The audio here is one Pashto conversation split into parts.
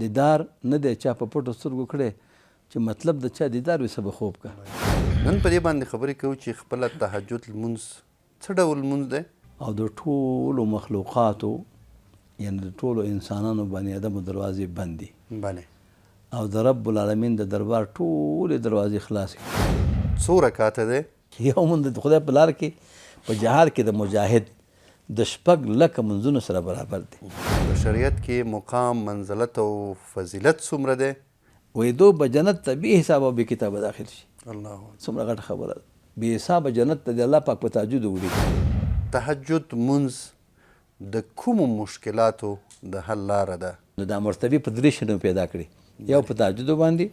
دیدار نه دی چا په پټو سترګو کړی چې مطلب د چا دیدار وي څه به خوب کا. نن په دې باندې خبرې کوو چې خپله تهجد لمونځ څه ډول لمونځ دی او د ټولو مخلوقاتو یعنی د ټولو انسانانو بني ادمو دروازې بند دي بلې او د رب العالمین د دربار ټولې دروازې خلاصې کړي. څو رکاته دی؟ یو مونځ د خدای په لار کې په جهاد کې د مجاهد د 6,00,000 منځونو سره برابر دی. په شریعت کې مقام منزلت او فضیلت څومره دی؟ وایي دو به جنت ته بې حساب او بې کتابه داخل شي. الله څومره غټه خبره ده. بې حسابه جنت ته د الله پاک په تهجد وړي. تهجد لمونځ د کومو مشکلاتو د حل لاره ده؟ نو دا مرتبې په 3 شنو پیدا کړي، یو په تهجد باندې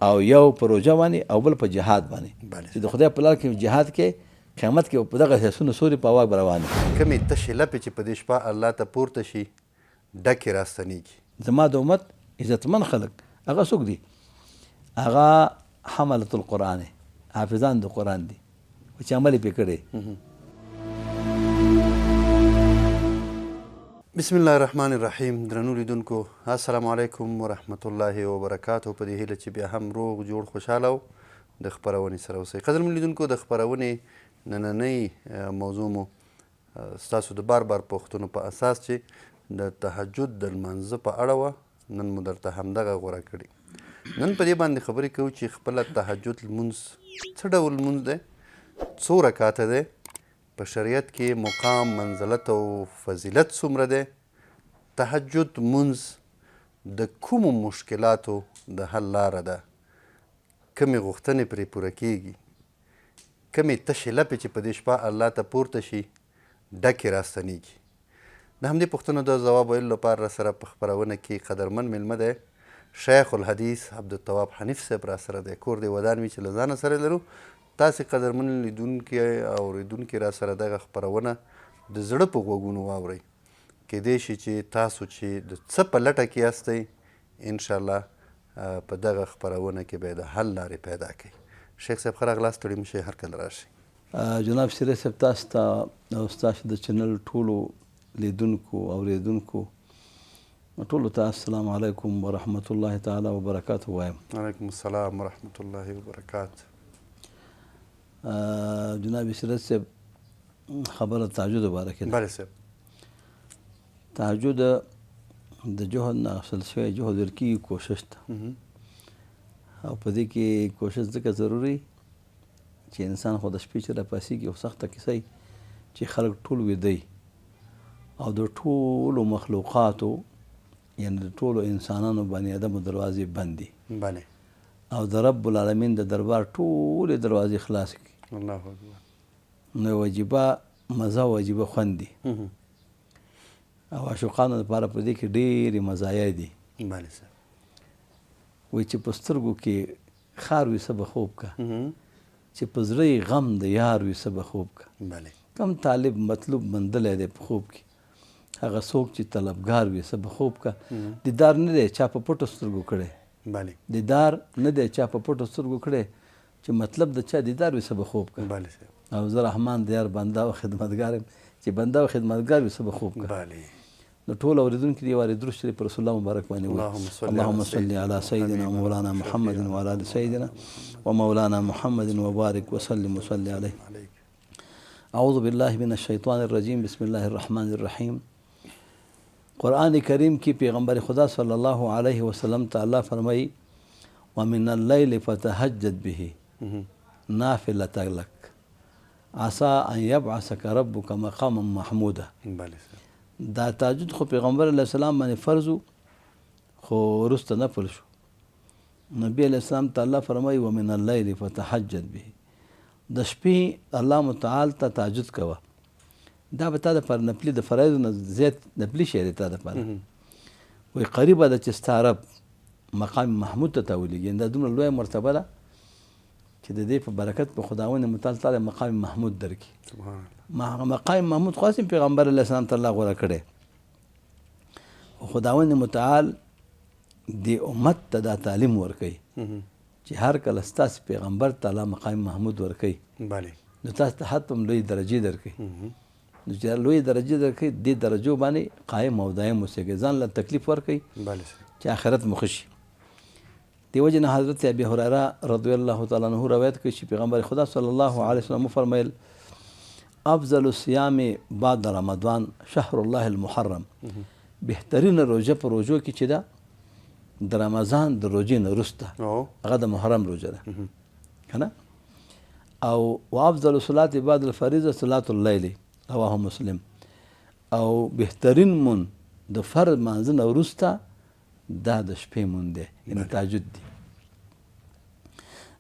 او یو په روژه باندې او بل په جهاد باندې چې د خدای په لار کې جهاد کې قیامت کې په دغه حسونو سوري په واک روان دي. کمې تشې لپې چې په دې شپه الله ته پورته شي ډکې راستنیږي. زما د امت عزتمن خلک هغه څوک دي؟ هغه حملة القرآن، حافظان د قرآن دي چې عمل یې پرې کړی. بسم الله الرحمن الرحیم. درنو لیدونکو السلام علیکم ورحمت الله وبرکاتو. په دې هیله چې بیا هم روغ جوړ خوشحاله او د خپرونې سره اوسئ. قدرمن لیدونکو د خپرونې نننۍ موضوع مو ستاسو د بار پوښتنو په اساس چې د تهجد د لمانځه په اړه وه، نن مو درته همدغه غوره کړي. نن په دې باندې خبرې کوو چې خپله تهجد لمونځ څه ډول لمونځ دی، څو رکاته دی، په شریعت کې مقام منزلت او فضیلت څومره دی، تهجد لمونځ د کومو مشکلاتو د حل لاره ده، کمې غوښتنې پرې پوره کیږي، کمې تشې لپې چې په دې شپه الله ته پورته شي ډکې راستنیږي. د همدې پوښتنو د ځواب ویلو لپاره راسره په خپرونه کې قدرمن میلمه دی شیخ الحدیث عبدالتواب حنیف صاحب راسره دی. کور دی ودان وي چې له ځانه سره لرو. تاسې قدرمن لیدونکي او اورېدونکي راسره دغه خپرونه د زړه په غوږونو واورئ. کیدای شي چې تاسو چې د څه په لټه کې یاستئ انشاءالله په دغه خپرونه کې به د حل لارې پیدا کړئ. شیخ صاحب ښه راغلاست، ستړي مه شئ، هر کله راشئ. جناب سیرت صاحب تاسو ته او ستاسو د چینل ټولو لیدونکو او اورېدونکو ټولو ته السلام علیکم ورحمت الله تعالی وبرکاته وایم. علیکم السلام ورحمت الله وبرکاته. جناب سیرت صاحب خبره تهجد مبارکه ده. بله صاحب. تهجد د جهد نه اخیستل شوی جهد ویل کېږي کوشش ته، او په دې کې کوشش ځکه ضروري چې انسان خو د شپې چې راپاسېږي یو سخته کیسه وي چې خلک ټول ویده او د ټولو مخلوقاتو یعنی د ټولو انسانانو بني ادمو دروازې بند دي. بله او د رب العالمین د دربار ټولې دروازې خلاصې کړي. الله اکبر. نو وجیبه مزه او وجیبه خوند دي او عاشقانو لپاره په دې کې ډېرې مزایای دي. بله صاحب. وایي چې په سترګو کې خار وي څه به خوب کا، چې په زړه یې غم د یار وي څه به خوب کا. بله. کم طالب مطلوب مندلی دی په خوب کې، هغه څوک چې طلبګار وي څه به خوب کا. دیدار نه دی چا په پټو سترګو کړی. بله. دیدار نه دی چا په پټو سترګو کړی چې مطلب د چا دیدار وي څه به خوب کا. بله صاحب. او زه رحمان د یار بنده او خدمتګار یم چې بنده او خدمتګار وي څه به خوب کا. بله. نو ټول اورېدونکي دې وارې درود شریف په رسول الله مبارک باندې وایي. اللهم صل علی سیدنا مولانا محمد وعلى آل سیدنا ومولانا محمد وبارک وسلم وصل علیه. اعوذ بالله من الشیطان الرجیم. بسم الله الرحمن الرحیم. قرآن کریم کی پیغمبر خدا صلی الله علیه وسلم تعالی فرمائی ومن اللیل فتهجد به نافلة لک عسى ان یبعثک ربک مقاما محمودا. بله. دا تهجد خو پیغمبر علیه السلام باندې فرض خو وروسته نفل شو. نبی علیه السلام تعالی فرمایي ومن اللیل فتهجد به، د شپې الله متعال ته تهجد کوه. دا به تا دپاره نفلي د فرایضو نه زیات نفلي شی دی تا دپاره. وایي قریبه ده چې ستا رب مقام محمود ته تاولیږي. دا دومره لویه مرتبه ده چې د دې په برکت په خداوند متعال تعالی مقام محمود درکړي. سبحان الله. مقام محمود خو هسې پیغمبر علیه السلام ته الله غوره کړی، خداوند متعال دې امت ته دا تعلیم ورکوي چې هر کله ستاسې پیغمبر ته الله مقام محمود ورکوي نو تاسو ته حتی هم لوی درجې درکوي. نو چې لوی درجې درکوي دې درجو باندې قایم او دایم اوسېږئ، ځان له تکلیف ورکوي چې آخرت مو ښه شي. دې وجې نه حضرت ابي هريره رضی الله تعالی عنه روایت کوي چې پیغمبر خدا صلی الله علیه وسلم وفرمایل افضل الصيام بعد رمضان شهر الله المحرم. بهترینه روژه په روژو کې چې ده د رمضان د روژې نه وروسته هغه د محرم روژه ده که نه. او وافضل الصلاة بعد الفریضه صلاة اللیل رواه مسلم. او بهترین مون د فرض مانځه نه وروسته دا د شپې مون دی یعنې تهجد دی.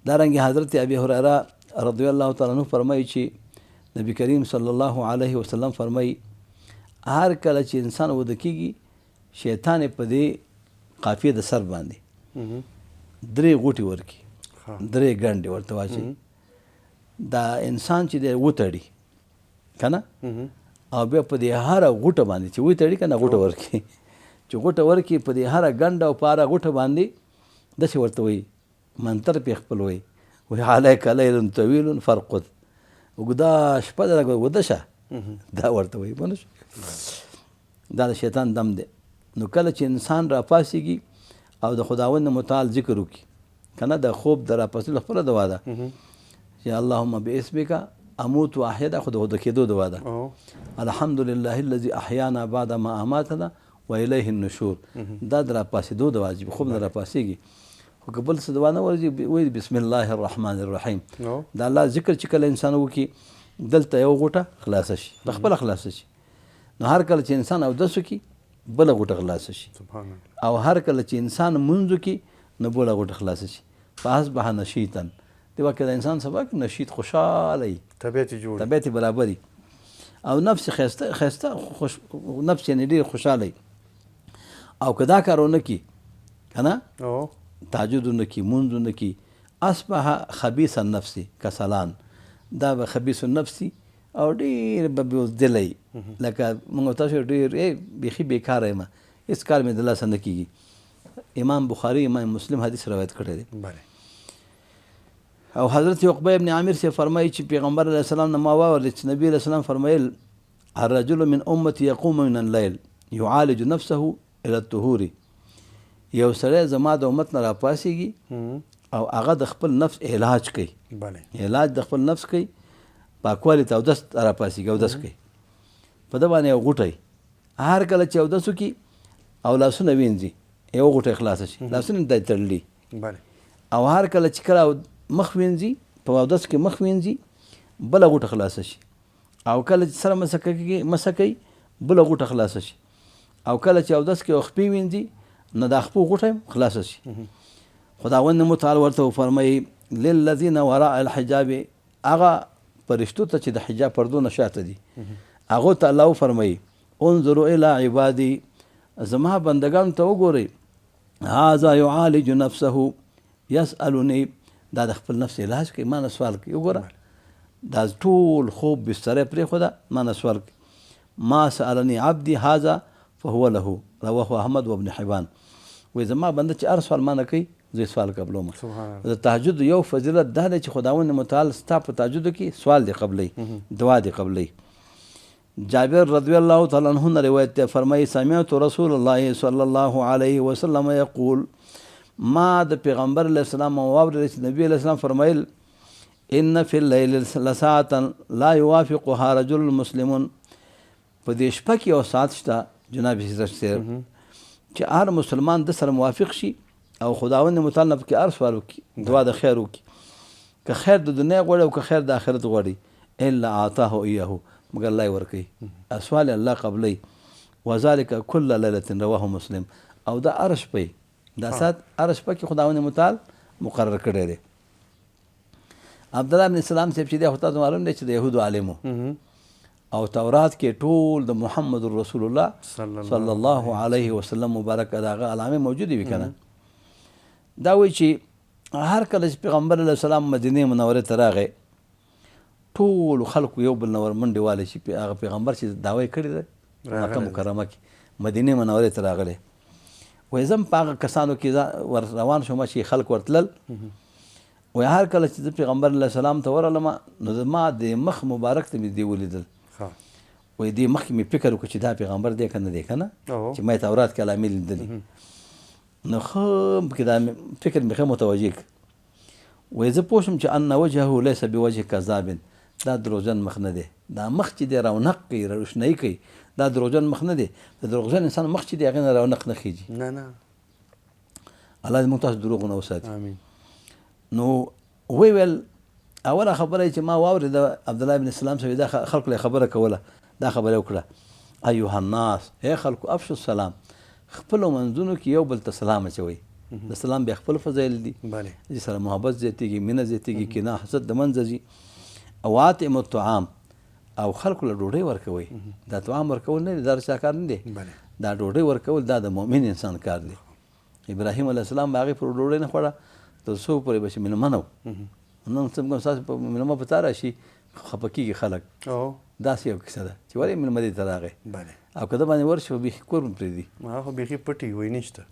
دارنګې حضرت ابي هريره رضی الله تعالی عنه فرمایي چې نبی کریم صلی الله علیه وسلم فرمایي هر کله چې انسان وده کېږي شیطان په دې قافیه د سر باندې 3 غوټې ورکړي 3 ګنډې ورته واچوي. دا انسان چې دی وتړي که نه او بیا په دې هره غوټه باندې چې وتړي که نه غوټه ورکړي چې غوټه ورکړي په دې هره ګنډه او په هره غوټه باندې داسې ورته وایي منتر پې خپل وایي وایي علیک لیل طویل فرقد اوږده شپه ده وده شه دا ورته وایي پوه نه شو. دا د شیطان دم دی. نو کله چې انسان راپاڅېږي او د خداوند متعال ذکر وکړي که نه د خوب د راپاڅېدلو خپله دوا ده چې اللهم باسمک اموت و احیا دا خو د وده کېدو دوا ده. الحمدلله الذي احیانا بعد ما اماتنا و الیه النشور دا د راپاڅېدو دوا چې خوب نه راپاڅېږي. خو که بل څه دوا نه ورځي وایي بسم الله الرحمن الرحیم. د الله ذکر چې کله انسان وکړي دلته یو غوټه خلاصه شي د خپله خلاصه شي. نو هر کله چې انسان اودس وکړي بله غوټه خلاصه شي او هر کله چې انسان منځ وکړي نو بله غوټه خلاصه شي. فاصبح نشیطا دی واقع د انسان سبا کې نشیط خوشحاله وي طبیعت یې برابر وي او نفس ښایسته نفس یعنې ډېر خوشحاله وي. او که دا کار ونه کړي که نه تهجد ونه کړي مونځ ونه کړي اصبح خبیث النفس کسلان دا به خبیث النفس او ډېر به بزدلی لکه موږ تاسو ډېر بیخي بېکاره یم هېڅ کار مې د لاسه نه کېږي. امام بخاري امام مسلم حدیث روایت کړی دی. او حضرت عقبه ابن عامر سے فرمایي چې پیغمبر علیه السلام نه ما واورېد چې نبي علیه السلام فرمایل الرجل من امتي يقوم من الليل يعالج نفسه الى الطهور. یو سړی زما د امت نه راپاڅېږي او هغه د خپل نفس علاج کوي علاج د خپل نفس کوي پاکوالي ته اودس راپاڅېږي اودس کوي په ده باندې یو غوټی هر کله چې اودس وکړي او لاسونه وینځي یو غوټی خلاصه شي لاسونه د تړلي او هر کله چې کله مخ وینځي په اودس کې مخ وینځي بله غوټه خلاصه شي او کله چې سره مسه کوي بله غوټه خلاصه شي او کله چې اودس کې خپې وینځي نو دا خپو غوټه خلاصه شي. خداوند متعال ورته وفرمایي للذین وراء الحجاب هغه فرشتو ته چې د حجاب پردو نه شاته دي هغو ته الله وفرمایي انظروا الی عبادي زما بندگانو ته وګورئ هذا يعالج نفسه يسألني دا د خپل نفس علاج کوي ما نه سوال کوي. وګوره دا ټول خوب بستره پرېښوده ما نه سوال کوي. ما سألني عبدي هذا فهو له رواه احمد و ابن حبان. وایي زما بنده چې هر سوال ما نه کوي زه سوال قبلوم. د تهجد یو فضیلت دا دی چې خداوند متعال ستا په تهجدو کې سوال دی قبلی دعا دی قبلی. جابر رضی الله تعالی عنه نه روایت دی فرمایي سمعت رسول الله صلی الله علیه وسلم یقول ما د پیغمبر علیه السلام واورېد چې نبي علیه السلام فرمایل ان فی اللیل لساعة لا یوافقها رجل مسلم. په دې شپه کې یو ساعت شته جناب صاحب چې هر مسلمان د سره موافق شي او خداوند متعال نه پکې هر سوال وکړي دعا د خیر وکړي که خیر د دنیا غواړي او که خیر د آخرت غواړي الا اعطاه ایاه مگر الله یې ورکوي سوال الله قبلی. وذلک کل لیلة رواه مسلم. او دا هره شپه دا ساعت هره شپه کې خداوند متعال مقرر کړی دی. عبدالله بن سلام صاحب چې دی خو تاسو معلوم دی چې د یهودو عالم او تورات کې ټول د محمد رسول الله صلی الله علیه وسلم مبارک د هغه علامې موجودې وي که نه. دا وایي چې هر کله چې پیغمبر علیه السلام مدینې منورې ته راغی ټولو خلکو یو بل نه ور منډې والی چې هغه پیغمبر چې دعوه یې کړې ده مکه مکرمه کې مدینې منورې ته راغلی. وایي زه هم په هغه کسانو کې ور روان شوم چې خلک ورتلل. وایي هر کله چې زه پیغمبر علیه السلام ته ورغلم نو زما د مخ مبارک ته مې دې ولیدل. وایي دې مخکې مې فکر وکړ چې دا پیغمبر دی که نه دی که نه چې ما یې تورات کې علامې لیدلي. نو ښه پکې دا فکر مې ښه متوجه کړ. وایي زه پوه شوم چې ان وجهه لیس بوجه کذاب، دا دروغجن مخ نه دی، دا مخ چې دی رونق کوي روشنایي کوي، دا دروغجن مخ نه دی. د دروغجن انسان مخ چې دی هغې نه رونق نه خیږي. نه الله دې موږ تاسو دروغ ونه وساتي. آمین. نو ویل اوله خبره چې ما واورېده عبدالله بن سلام صاحب دا خلکو له خبره کوله، دا خبره وکړه ایها الناس، ای خلکو افشوا السلام، خپلو منځونو کې یو بل ته سلام اچوئ. د سلام بیا خپل فضایل دي، چې سره محبت زیاتېږي، مینه زیاتېږي، کینه حسد د منځه ځي. او اطعموا الطعام، او خلکو له ډوډۍ ورکوئ. دا طعام ورکول نه دی، دا د چا کار نه دی، دا ډوډۍ ورکول دا د مؤمن انسان کار دی. ابراهیم علیه السلام به هغې پر ډوډۍ نه خوړه تر څو پورې به چې مېلمنه و. نن څنګه ستاسو په مېلمه په تا راشي خفه کېږي خلک. داسې یو کیسه ده چې ولې مېلمه دې ته راغی، او که ده باندې ورشي به بیخي کور پرېږدي. خو بیخي پټي وایي نشته.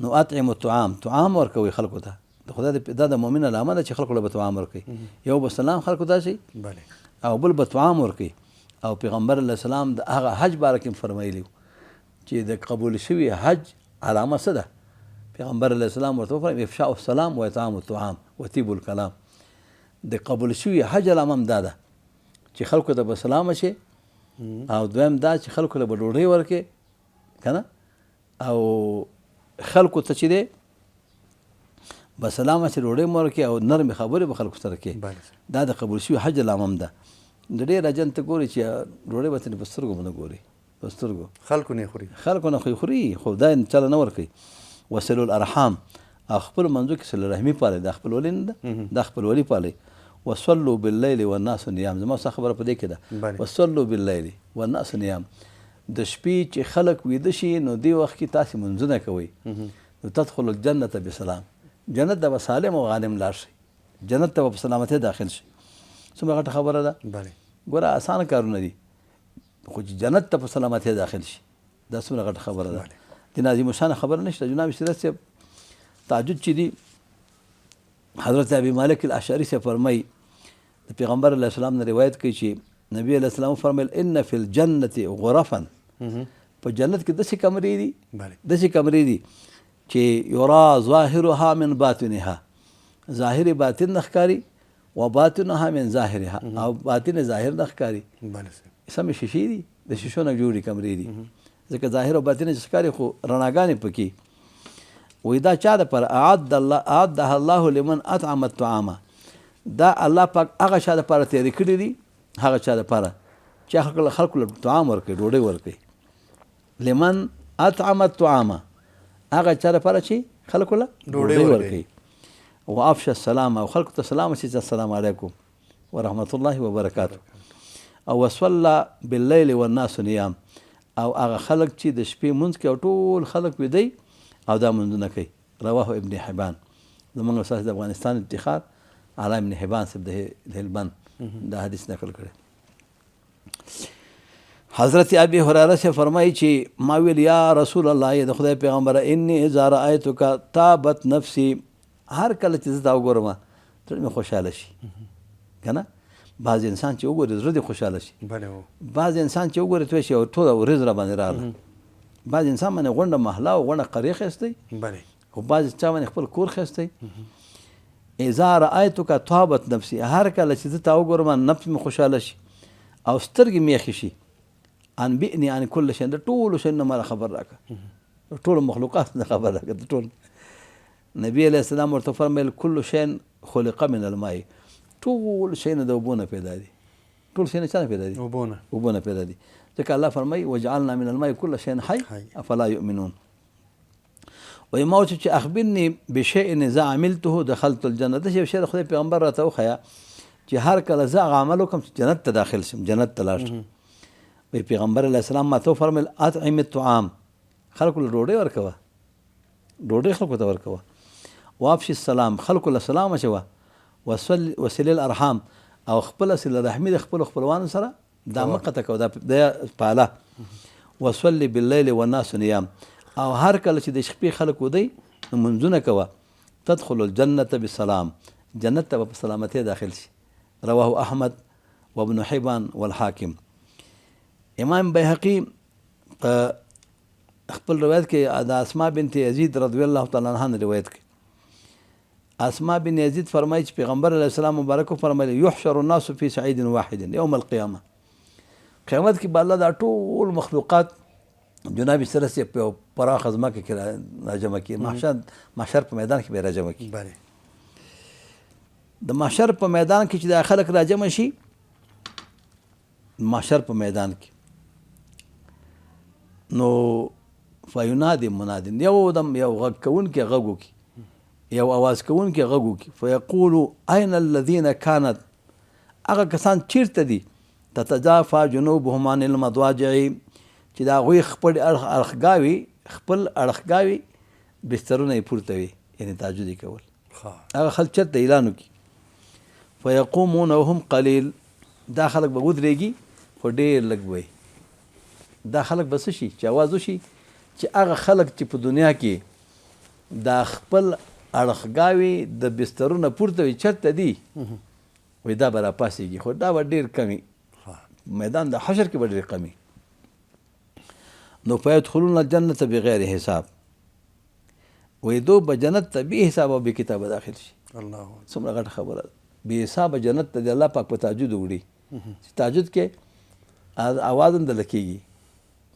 نو اطعموا الطعام، طعام ورکوئ خلکو ته. د خدای دا د مؤمن علامه ده چې خلکو له به طعام ورکوي. یو به سلام خلکو ته شي او بل به طعام ورکوي. او پیغمبر علیه السلام د هغه حج باره کې فرمایلي چې د قبول شوي حج علامه څه ده؟ پیغمبر علیه السلام ورته وفرمایل افشاء السلام و اطعام الطعام و طیب الکلام. د قبول شوي حج علامه هم دا ده چې خلکو ته به سلام وشي، او دویم دا چې خلکو له به ډوډۍ ورکړي که نه، او خلکو ته چې دی به سلام چې ډوډۍ مو ورکړي او نرمې خبرې به خلکو سره کوي. دا د قبول شوي حج علامه هم ده. د ډېر اجن ته ګوري چې ډوډۍ به ته په سترګو به نه ګوري، په سترګو خلکو نه خوري، خلکو نه خوري، خو دا چاله نه ورکوي. وصلوا الارحام، او خپل منځو کې صله رحمي پالئ، دا خپلولي نه ده، دا خپلولي پالئ. وصلوا باللیل والناس نیام، زما څه خبره په دې کې ده. وصلوا باللیل والناس نیام، د شپې چې خلک ویده شي نو دې وخت کې تاسې منځونه کوئ. نو تدخلوا الجنة بسلام، جنت ته به سالم او غانم لاړ شئ، جنت ته به په سلامتۍ داخل شئ. څومره غټه خبره ده. ګوره اسانه کارونه دي، خو چې جنت ته په سلامتۍ داخل شي دا څومره غټه خبره ده. د عظیم الشان خبره نشته. جناب سیرت صاحب تعجب چې دي، حضرت ابي مالک الاشعري سے فرمایي د پیغمبر علیه السلام نه روایت کوي چې نبی علیه السلام فرمایل ان فی الجنة غرفا، په جنت کې داسې کمرې دي، داسې کمرې دي چې یرا ظاهرها من باطنها، ظاهر باطن نه ښکاري، و باطنها من ظاهرها، او باطن ظاهر نه ښکاري. سمې شیشې دي، د شیشو نه جوړې کمرې دي، ځکه ظاهر او باطن چې ښکاري خو رڼاګانې پکې. وایي دا چا دپاره اعدها الله لمن اطعم الطعام، دا الله پاک هغه چا دپاره تیارې کړي دي، هغه چا دپاره چې خلکو له طعام ورکوي، ډوډۍ ورکوي. لمن اطعم الطعام، هغه چا دپاره چې خلکو له ډوډۍ ورکوي. و افشا السلام، او خلکو ته سلام وشي چې السلام علیکم ورحمت الله وبرکاته. او وصلى باللیل والناس نیام، او هغه خلک چې د شپې مونځ کوي او ټول خلک ویدی او دا منځونه کوي. رواه ابن حبان، زموږ استاد د افغانستان افتخار اعلی ابن حبان صاحب د هلبند دا حدیث نقل کړی. حضرت ابي هريره سے فرمایي چې ما ویل یا رسول الله، د خدای پیغمبر، انی اذا رأیتک طابت نفسی، هر کله چې زه تا وګورم زړه مې خوشحاله شي. که نه بعض انسان چې وګوري زړه دې خوشحاله شي، بعض انسان چې وګوري توی شي او ټوله ورځ را باندې راغله. بعض انسان باندې غونډه محله او غونډه قریه ښایستی، خو بعض چا باندې خپل کور ښایستی. اذا رأیتک طابت نفسی، هر کله چې زه تا وګورم نفس مې خوشحاله شي او سترګې مې یخې شي. انبئني عن کل شی، د ټولو شی نه ماله خبر راکړه، د ټولو مخلوقات نه خبر راکړه، د ټول. نبی علیه السلام ورته فرمیل کل شی خلق من الماء، ټول شی نه د اوبو نه پیدا دي، ټول شی نه چا نه پیدا دي؟ اوبو نه پیدا دي. ځکه الله فرمایي وجعلنا من الماء كل شيء حي افلا يؤمنون. وایي ما چې اخبرني بشیء اذا عملته دخلت الجنه، داسې یو شی د خدای پیغمبر راته وښیه چې هر کله زه هغه عمل وکړم چې جنت ته داخل شم، جنت ته لاړ شم. وایي پیغمبر علیه السلام ما ته وفرمیل اطعم الطعام، خلکو له ډوډۍ ورکوه، ډوډۍ خلکو ته ورکوه. وافشي السلام، خلکو له سلام اچوه. وصل الارحام، او خپله صله رحمي د خپلو خپلوانو سره دا مه قطع کوه، دا پاله. وصلي باللیل والناس نیام، او هر کله چې د شپې خلک ودی نو منځونه کوه. تدخل الجنة بسلام، جنت ته به په سلامتۍ داخل شي. رواه احمد وابن حبان والحاکم. امام بیهقي په خپل روایت کې د اسماء بنت یزید رضی الله تعالی عنها روایت کوي. اسماء بن یزید فرمایي چې پیغمبر علیه السلام مبارک فرمایي یحشر الناس فی صعید واحد یوم القیامه. قیامت کې به الله دا ټول مخلوقات جناب سره سي په پراخ ځمکه کې راجمع کړي. محشر په میدان کې به راجمع کړي. د محشر په میدان کې چې دا خلک راجمع شي، محشر په میدان کې نو فینادي منادن، یو دم یو غږ کوونکی غږ وکړي، یو آواز کوونکی غږ وکړي، فیقولو این الذین کانت، هغه کسان چیرته دي، تتجافا جنوبهم عن المضاجع، چې د هغوی خپل اړخګاوي بسترونه یې پورته وي، یعنې تهجد یې کول. هغه خلک چېرته اعلان وکړي، فیقومون وهم قلیل، دا خلک به ودرېږي خو ډېر لږ وي. دا خلک به څه شي چې آواز وشي چې هغه خلک چې په دنیا کې دا خپل اړخګاوي د بسترونه پورته وي چېرته دي، وایي دا به راپاڅېږي، خو دا به ډېر کمي، میدان د حشر کې به ډېر کمي. نو فیدخلون الجنة بغیر حساب، وایي دو به جنت ته بې حساب او بې کتابه داخل شي. څومره غټه خبره ده. بې حسابه جنت ته د الله پاک په تهجد وړي، چې تهجد کې اواز هم دله کېږي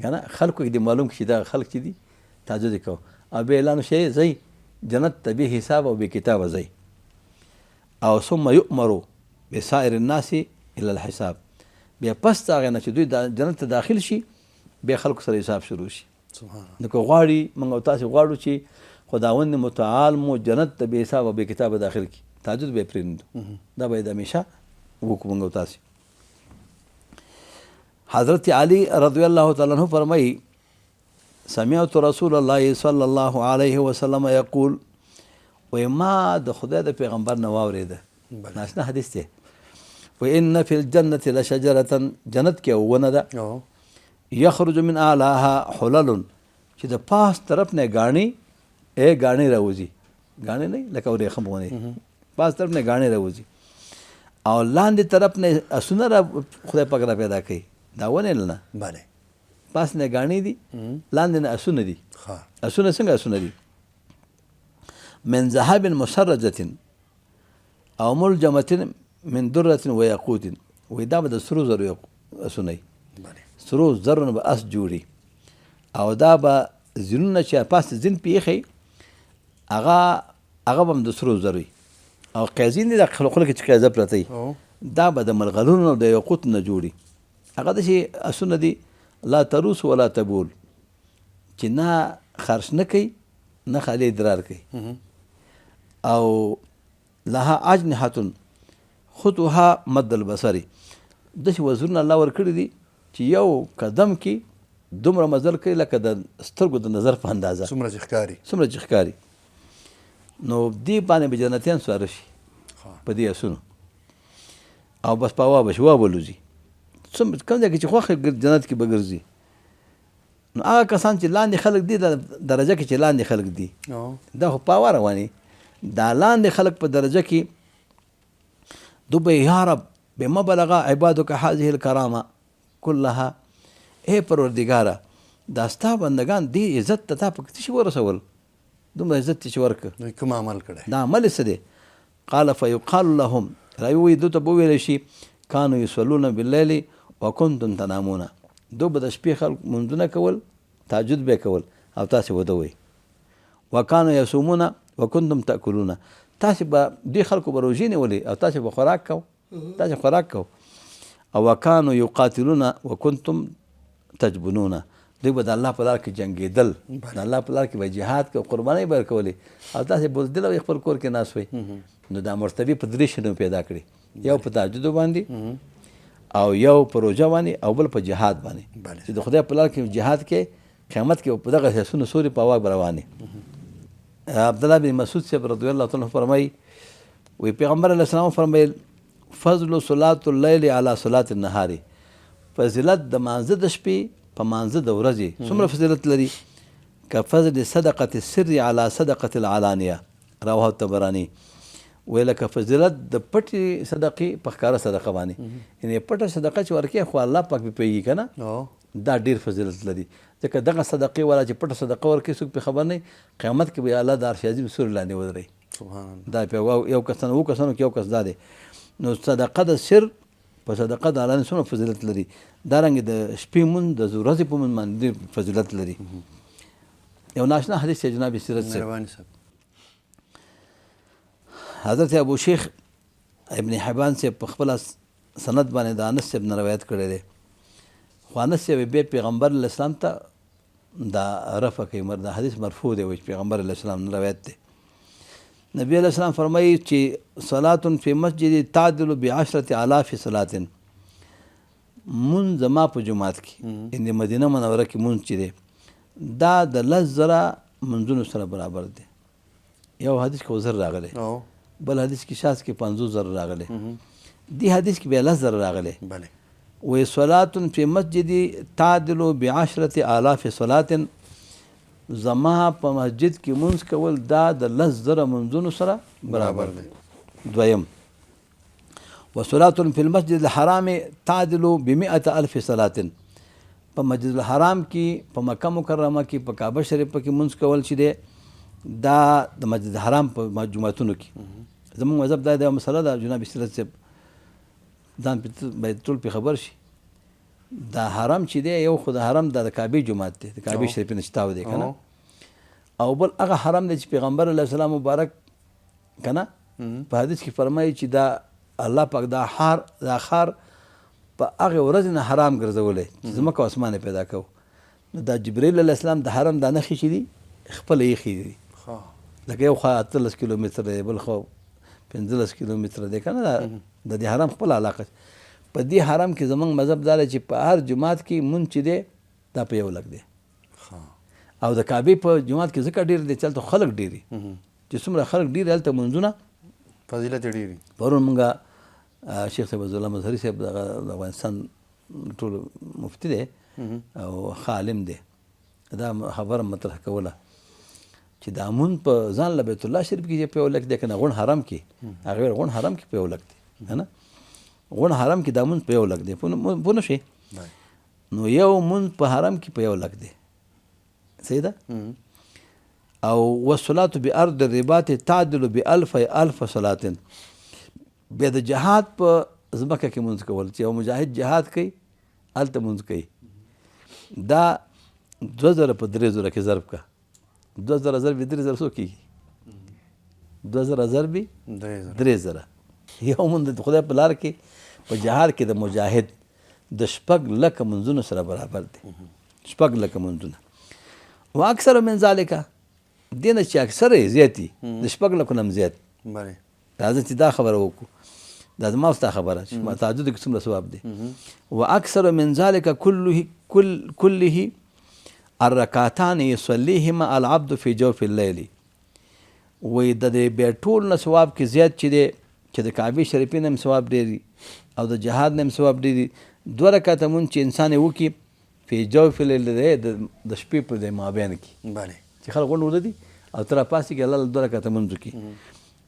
که نه، خلکو کې دې معلوم کړي چې دا خلک چې دي تهجد یې کوو، او بیا اعلان شي ځئ جنت ته بې حساب او بې کتابه ځئ. او ثم یؤمرو بسائر الناس الی الحساب، بیا پس د هغې نه چې دوی جنت ته داخل شي، بیا خلکو سره حساب شروع شي. نو که غواړي موږ او تاسې غواړو چې خداوند متعال مو جنت ته بې حساب او بې کتابه داخل کړي، تهجد به یې پرېږدو، دا به یې د همیشه وکړو موږ او تاسې. حضرت علی رضی الله تعالی عنہ فرمایي سمعت رسول الله صلی الله علیه وسلم یقول، وایي ما د خدای د پیغمبر نه واورېده، ناشنا حدیث دی، وایي ان فی الجنة لشجرة، جنت کې ونه ده، یخرج من اعلاها حلل، چې د پاس طرف نه ګاڼې راوځي، ګاڼې نه لکه ورېښم غوندې، پاس طرف نه ګاڼې راوځي، او لاندې طرف نه اسونه را خدای پاک را پیدا کوي. دا ونې نه پاس نه ګاڼې دي، لاندې نه اسونه دي. اسونه څنګه اسونه دي؟ من ذهب مسرجة او ملجمة من درة ویاقوت، وایي دا به د سرو زرو اسونه وي، سرو زرو نه به اس جوړي، او دا به زینونه چې پاس زین پې ایښی هغه به هم د سرو زرو وي، او قیزین دي د خوله کې چې قیزه پرته وي، دا به د ملغلرونو او د یاقوت نه جوړي. هغه داسې اسونه دي لا تروس ولا تبول، چې نه خرڅ نه کوي نه خالي ادرار کوي. او لها اجنحة خطوها مد البصري، داسې وزرونه الله ورکړي دي چې یو قدم کې دومره مزل کوي لکه د سترګو د نظر په اندازه، څومره چې ښکاري. نو دې باندې به جنتیان سواره شي په دې اسونو، او بس په هوا به شي، هوا به لوځي، کوم ځای کې چې خوښ جنت کې به ګرځي. نو هغه کسان چې لاندې خلک دي، د درجه کې چې لاندې خلک دي، دا خو په هوا رواني، دا لاندې خلک په درجه کې دو به یا رب بما بلغ عبادک هذه الکرامه کلها، ای پروردګاره دا ستا بندگان دې عزت ته تا په څه شي ورسول، دومره عزت چې ورکړه، کوم عمل کړی، دا عمل څه دی؟ قال فیقال لهم، راوی دو ته به وویلی شي کانوا یصلون باللیل وکنتم تنامون، دو به د شپې خلک منځونه کول، تهجد به یې کول، او تاسې وده وئ. وکانوا یصومون وکنتم تأکلون، تاسې به دوی خلکو به روژې نیولې او تاسې به خوراک کو. او وکانوا یقاتلون وکنتم تجبنون، دوی به د الله په لار کې جنګېدل، د الله په لار کې به جهاد کو، قربانۍ به ورکولې، او تاسې بزدل او خپل کور کې ناست وئ. نو دا مرتبې په درې شنو پیدا کړي، یو په تهجدو باندې، او یو په روژه باندې، او بل په جهاد باندې، چې د خدای په لار کې جهاد کې قیامت کې په دغه حسونو سوري په هوا به روانې. عبدالله بن مسعود صاحب رضی الله تعالی عنہ فرمایي، وی پیغمبر علیه السلام فرمایل فضل صلاة اللیل علی صلاة النهار، فضیلت د مانځه د شپې په مانځه د ورځې څومره فضیلت لري؟ که فضل صدقة السر علی صدقة العلانیه، رواه الطبراني. وی لکه فضیلت د پټې صدقې په ښکاره صدقه باندې، یعنې پټه صدقه چې ورکوې خو الله پاک پې پوهېږي که نه، دا ډېر فضیلت لري ځکه دغه صدقې والا چې پټه صدقه ورکوي څوک پرې خبر نه قیامت کې به الله د عرش عظیم سوري لاندې ودروي دا په یو کسانو اووه کسانو کې یو کس دا دی نو صدقه د سر په صدقه د الله څومره فضیلت لري دارنګې د شپې مونځ د ورځې په مونځ باندې ډېر فضیلت لري یو ناشنا حدیث دی جناب سیرت صاحب حضرت ابو شیخ ابن حبان صاحب په خپله سند باندې د انس صاحب نه روایت کړی دی خو انس صاحب بیا پیغمبر علیه السلام ته دا رفع کوي دا حدیث مرفوع دی وایي پیغمبر علیه السلام نه روایت دی نبی علیه السلام فرمایي چې صلات فی مسجد تعدل ب10,000 صلات مونځ زما په جومات کې ان مدینه منوره کې مونځ چې دی دا د 10,000 منځونو سره برابر دی یو حدیث کې 10,000 راغلی بل حدیث کې شاذ کې 50,000 راغلی دی حدیث کې بیا 10,000 راغلی وی صلات فی مسجد تعدل ب10,000 صلات زما په مسجد کې مونځ کول دا د 10,000 منځونو سره برابر دی دویم وصلات فی المسجد الحرام تعدل ب100,000 صلات په مسجد الحرام کې په مکه مکرمه کې په کعبه شریفه کې مونځ کول چې دی دا د مسجد الحرام په جوماتونو کې زموږ مذهب دا د مسله ده جناب سیرت صاحب ځان باید ټول پې خبر شي دا حرم چې دی یو خو د حرم دا د کعبې جومات دی د کعبې شریفې نه چې تاو دی که نه او بل هغه حرم دی چې پیغمبر علیه السلام مبارک که نه په حدیث کې فرمایي چې دا الله پاک دا ښار په هغې ورځې نه حرام ګرځولی چې ځمکه او اسمان یې پیدا کوو نو دا جبریل علیه السلام د حرم دا نښې چې دي خپله ایښي دي لکه یو خوا 18 کیلومتره دی بل خوا 15 کیلومتره دی که نه د دې حرم خپل علاقه په دې حرم کې زموږ مذهب دا دی چې په هر جومات کې مونځ چې دی دا په یو لک دی او د کعبې په جومات کې ځکه ډېر دی چې هلته خلک ډېر دي چې څومره خلک ډېر هلته منځونه فضیلت یې ډېر وي پرون مونږ شیخ صاحب عبدالله مظهري صاحب د افغانستان ټول مفتی دی او ښه عالم دی دا خبره مطرح کوله چې دا مونځ په ځان له بیت الله شریف کې په یو لک دی که نه غون حرم کې هغه غون حرم کې په یو لک دی که نه غون حرم کې دا مونځ په یو لک دی پوه نه شئ نو یو مونځ په حرم کې په یو لک دی صحیح ده او والصلاة بأرض الرباط تعدل ب1000 صلات بیا د جهاد په ځمکه کې مونځ کول چې یو مجاهد جهاد کوي هلته مونځ کوي دا 2000 په 3,000 کې ضرب کا 2000 ضرب 3,000 څو کېږي 2000 ضرب 3,000 یو مونځ د خدای په لار کې په جهاد کې د مجاهد د 6,00,000 منځونو سره برابر دی 6,00,000 منځونه و اکثر من ذالک دې نه چې اکثر یې زیات دي د 6,00,000 نه هم زیات راځه چې دا خبره وکړو دا زما ستا خبره چې تعجد کې څومره ثواب دی و اکثر من ذالک كله الرکعتان یصلیهما العبد فی جوف الليل وی د دې بیا ټول نه ثواب کې زیات چې دی چې د کعبې شریفې نه هم ثواب ډېر او د جهاد نه هم ثواب ډېر 2 رکعته مونځ چې انسان یې وکړي فی جوف الليل دی د شپې په دې مابین کې چې خلک غونډ ودرېدي او ته راپاسې کې الله 2 رکعته مونځ وکړي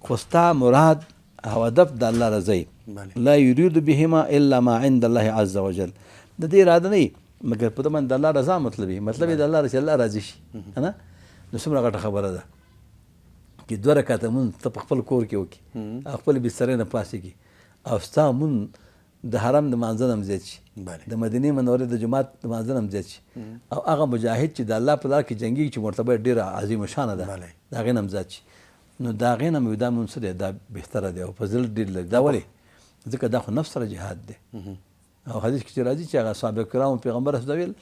خو ستا مراد او هدف د الله رضا لا یرید بهما الا ما عند الله عز وجل د دې اراده نه مګر په دمن د الله رضا مطلب یې د الله رضا الله راضي شي نه نو څومره غټه خبره ده چې 2 رکعته مونځ ته په خپل کور کې وکړي خپل بسترې نه پاسېږي او ستا مونځ د حرم د مانځه نه هم زیات شي د مدینې منورې د جومات د مانځه نه هم زیات شي او هغه مجاهد چې د الله په لار کې جنګېږي چې مرتبه یې ډېره عظیم شانه ده د هغې نه هم زیات شي نو د هغې نه مې دا مونځ څه دی دا بهتره دی او فضیلت ډېر لري دا ولې ځکه دا خو نفس سره جهاد دی او حدیث کې چې راځي چې هغه صحابه کرامو پیغمبر رسول ویل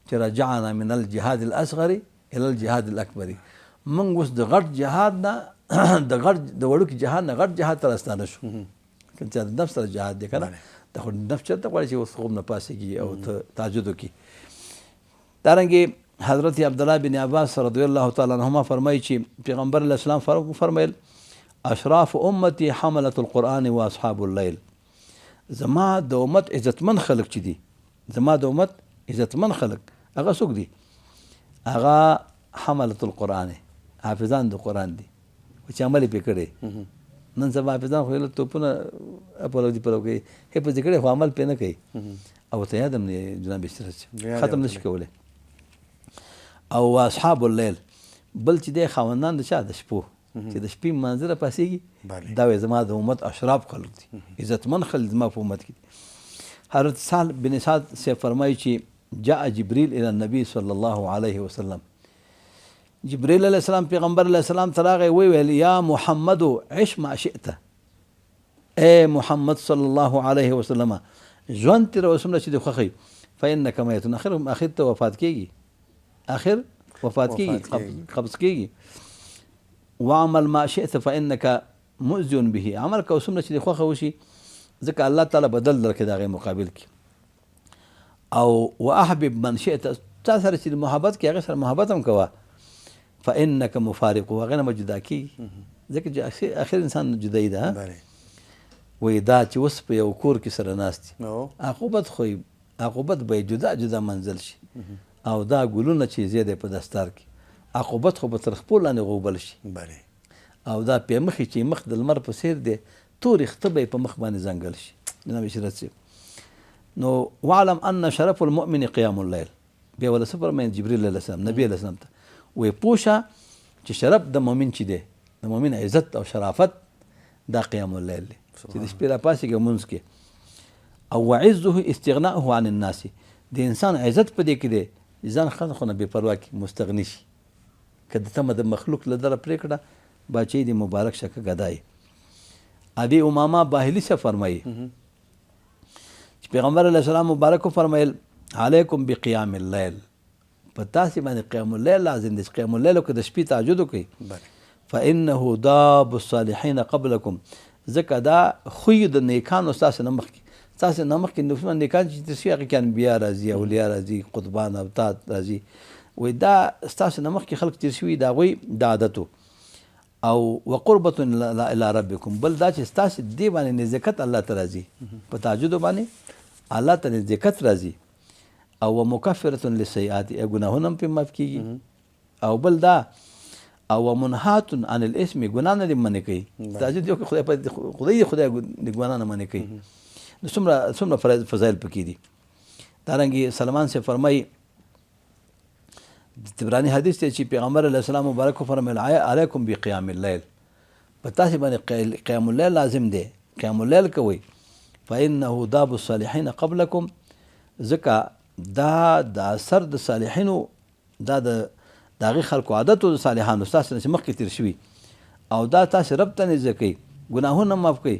چې رجعنا من الجهاد الاصغر الى الجهاد الاکبر موږ اوس د غټ جهاد نه د وړوکي جهاد نه غټ جهاد ته راستانه شو چې د نفس سره جهاد دی که نه دا خو نفس چېرته غواړي چې اوس خوب نه پاسېږي او ته تهجد وکړي دارنګې حضرت عبدالله بن عباس رضی الله تعالی عنهما فرمایي چې پیغمبر علیه السلام فرمایل اشراف امتی حملة القرآن و اصحاب اللیل زما د امت عزتمن خلق چې دي زما د امت عزتمن خلق هغه څوک دي هغه حملة القرآن حافظان د قرآن دي چې عمل یې پرې کړی نن سبا حافظان خو یې توپونه اپلو دي پلو کوي حفظ یې کړی خو عمل پرې نه کوي او ته یاد هم نه جناب اشتراک ختم نشي کولی. او اصحاب الليل بل چې دی خاوندان د چا د شپو چې د شپې منځ راپاسېږي دا وایي زما د امت اشراف خلک دي عزتمن خلک زما په امت کې دي. حضرت سهل بن سعد سے فرمایي چې جاء جبریل الى النبي صلی الله علیه وسلم جبریل علیه السلام پیغمبر علیه السلام ته راغی ویل یا محمد عش ما شئت ای محمد صلی الله علیه وسلم ژوند تېره وسمره چې دې خوښوي فانک میت اخر ته وفات کېږي آخر وفات کېږي قبض کېږي. وعمل ما شئت فانک مؤذن به عمل کوه څومره چې دې خوښه وشي ځکه الله تعالی بدل درکړي د هغې مقابل کې. او واحبب من شئت تا سره چې محبت کې هغې سره محبت هم کوه فانک مفارق هغې نه به جدا کېږي ځکه چې اخر انسان جدایي ده. وایي دا چې اوس په یو کور کې سره ناست دي عاقبت خو عاقبت به جدا جدا منزل شي او دا ګلونه چې زیاده په دستار کې عاقبت خو به تر خپل لاندې غوبل شي او دا په مخې چې مخ د لمر په څیر دی تورې خته به په مخ باندې ځنګل شي. جناب اشرت صاحب نو واعلم ان شرف المؤمن قیام الليل بیا ولا سفر من جبريل علیه السلام نبی علیه السلام ته وی پوښه چې شرف د مؤمن چې دی د مؤمن عزت او شرافت دا قیام الليل دی چې د شپې راپاسېږي مونځ کې. او وعزه استغناءه عن الناس د انسان عزت په دې کې دی ځان خو نه بې پروا کې مستغني شي که د تمه د مخلوق له دره پرېکړه باچې د مبارک شکه ګدای. ابي امامه باهلي سے فرمایي چې پیغمبر علیه السلام مبارک فرمایل علیکم بقیام الليل په تاسې باندې قیام الليل لازم دی چې قیام الليل وکړئ د شپې تهجد وکړئ فانه داب الصالحین قبلکم ځکه دا خوی د نیکانو ستاسې نه مخکې ستاسې نه مخکې نفسونه نیکان چې تر شي هغې کې انبیا راځي اولیاء راځي قطبان ابطاد راځي وایي دا ستاسې نه مخکې خلک تېر شوي د هغوی د عادتو. او وقربة الى ربکم بل دا چې ستاسې دې باندې نزدېکت الله ته راځي په تهجدو باندې الله ته نزدېکت راځي. او ومکفرة للسیئات ګناهونه هم پرې معاف کېږي. او بل دا او منهات عن الاسم ګناه نه دې منې کوي تهجد یو خدای د ګناه نه منې کوي. نو څومره فضایل پکې دي. دارنګې سلمان سے فرمایي طبراني حدیث دی چې پیغمبر علیه السلام مبارک فرمایل علیکم بقیام الليل په تاسې باندې قیام الليل لازم دی قیام الليل کوئ فانه داب الصالحین قبلکم ځکه دا د اثر د صالحینو دا د هغې خلکو عادتو د صالحانو ستاسې نه چې مخکې تېر شوي او دا تاسې رب ته نږدې کوي ګناهونه معاف کوي.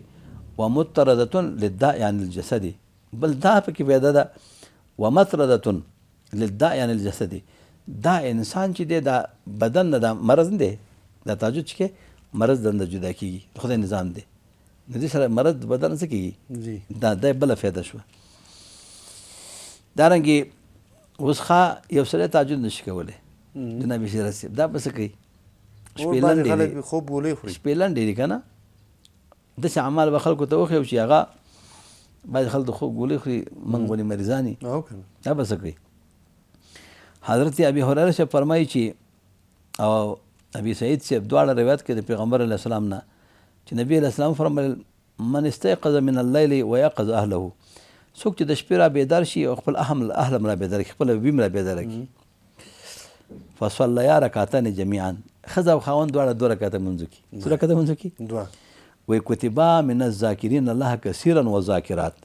ومطردة للداء عن الجسد بل دا پکې پیدا ده ومطردة للداء عن الجسد دا انسان چې دی دا بدن نه دا مرض نه دی دا تهجد چې کې مرض دنده جدا کېږي د خدای نظام دی نو دې سره مرض بدن څه کېږي دا بله فایده شوه. دارنګې اوس یو سړی تهجد نشي کولی جناب شیراز صاحب دا به څه کوي شپې لنډې دي که نه داسې اعمال به خلکو ته وښیو چې هغه بعضې خلک د خوب ګولۍ خوري موږ ولې مریضان یو دا به څه کوي. حضرت ابي هريره صاحب فرمایي چې او ابي سعید صاحب دواړه روایت کوي د پیغمبر علیه السلام نه چې نبي علیه السلام فرمایل من استيقظ من الليل ويقظ اهله څوک چې د شپې را بیدار شي او خپل اهل هم را بیدار کړي خپله بیبي هم را بیداره کړي فصلیا رکعتین جمیعا ښځه او خاوند دواړه 2 رکعته لمونځ وکړي څو رکعته لمونځ وکړي وی کتبا من الذاکرین الله کثیرا وذاکرات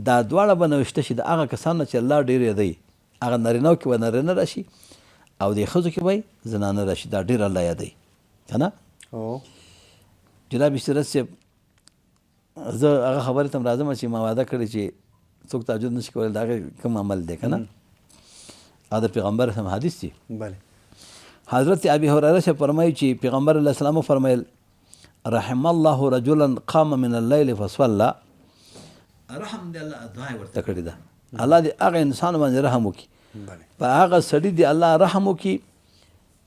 دا دواړه به نوشته شي د هغه کسانو چې الله ډېر یادوي هغه نارینهو کې به نارینه راشي او د ښځو کې به زنانه راشي دا ډېر الله یادوي که نه. جناب اشتراک صاحب زه هغه خبرې ته هم راځم چې ما واده کړی چې څوک تهجد نشي کولی د هغې کوم عمل دی که نه او د پیغمبر هم حدیث دی. حضرت ابي هريره صاحب فرمایي چې پیغمبر علیه السلام فرمایل رحم الله رجلا قام من الليل فصلى رحم دې الله دعا ورته کړې ده الله دې هغه انسان باندې رحم وکړي په هغه سړي دې الله رحم وکړي